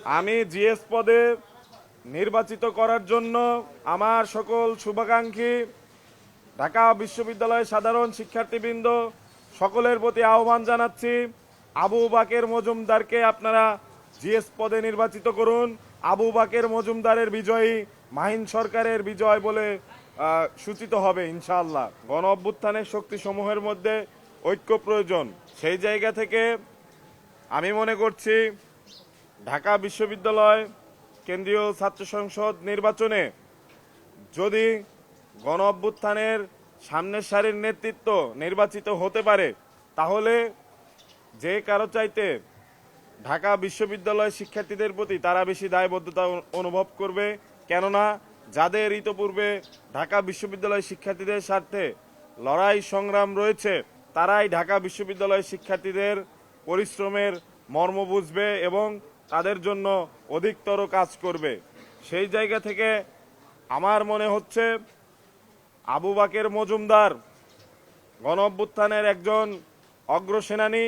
আমি জিএস পদে নির্বাচিত করার জন্য আমার সকল শুভাকাঙ্ক্ষী ঢাকা বিশ্ববিদ্যালয়ের সাধারণ শিক্ষার্থীবৃন্দ সকলের প্রতি আহ্বান জানাচ্ছি, আবু বাকের মজুমদারকে আপনারা জিএস পদে নির্বাচিত করুন। আবু বাকের মজুমদারের বিজয়ী মাহিন সরকারের বিজয় বলে সূচিত হবে ইনশাআল্লাহ। গণ অভ্যুত্থানের শক্তিসমূহের মধ্যে ঐক্য প্রয়োজন। সেই জায়গা থেকে আমি মনে করছি ঢাকা বিশ্ববিদ্যালয় কেন্দ্রীয় ছাত্র সংসদ নির্বাচনে যদি গণ অভ্যুত্থানের সামনের সারির নেতৃত্ব নির্বাচিত হতে পারে, তাহলে যে কারো চাইতে ঢাকা বিশ্ববিদ্যালয় শিক্ষার্থীদের প্রতি তারা বেশি দায়বদ্ধতা অনুভব করবে। কেননা যাদের ইতোপূর্বে ঢাকা বিশ্ববিদ্যালয় শিক্ষার্থীদের স্বার্থে লড়াই সংগ্রাম রয়েছে, তারাই ঢাকা বিশ্ববিদ্যালয় শিক্ষার্থীদের পরিশ্রমের মর্ম বুঝবে এবং তাদের জন্য অধিকতর কাজ করবে। সেই জায়গা থেকে আমার মনে হচ্ছে আবু বাকের মজুমদার গণ অভ্যুত্থানের একজন অগ্রসেনানী,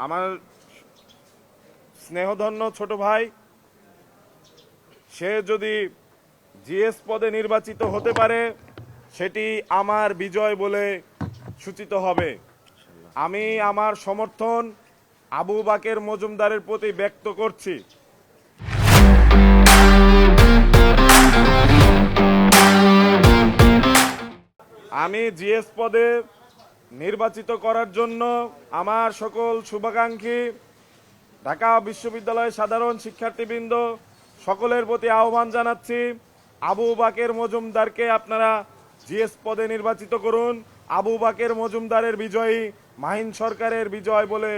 আমার স্নেহধন্য ছোট ভাই। সে যদি জিএস পদে নির্বাচিত হতে পারে, সেটি আমার বিজয় বলে সূচিত হবে। আমি আমার সমর্থন আবু বাকের মজুমদারের প্রতি ব্যক্ত করছি। আমি জিএস পদে নির্বাচিত করার জন্য আমার সকল শুভাকাঙ্ক্ষী ঢাকা বিশ্ববিদ্যালয়ের সাধারণ শিক্ষার্থীবৃন্দ সকলের প্রতি আহ্বান জানাচ্ছি, আবু বাকের মজুমদারকে আপনারা জিএস পদে নির্বাচিত করুন। আবু বাকের মজুমদারের বিজয়ী মাহিন সরকারের বিজয় বলে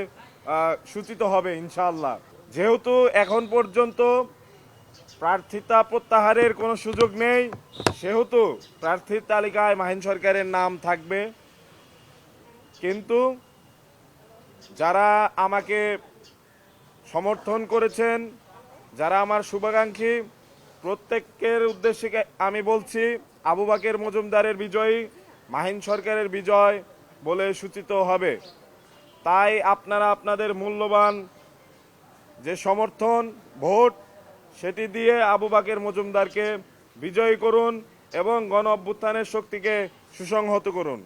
সূচিত হবে ইনশাআল্লাহ। যেহেতু এখন পর্যন্ত প্রার্থিতা প্রত্যাহারের কোনো সুযোগ নেই, সেহেতু প্রার্থীর তালিকায় মাহিন সরকারের নাম থাকবে। কিন্তু যারা আমাকে সমর্থন করেছেন, যারা আমার শুভাকাঙ্ক্ষী, প্রত্যেকের উদ্দেশ্যে আমি বলছি আবু বাকের মজুমদারের বিজয়ী মাহিন সরকারের বিজয় বলে সূচিত হবে। তাই আপনারা আপনাদের মূল্যবান যে সমর্থন ভোট, সেটি দিয়ে আবু বাকের মজুমদারকে বিজয়ী করুন এবং গণ অভ্যুত্থানের শক্তিকে সুসংহত করুন।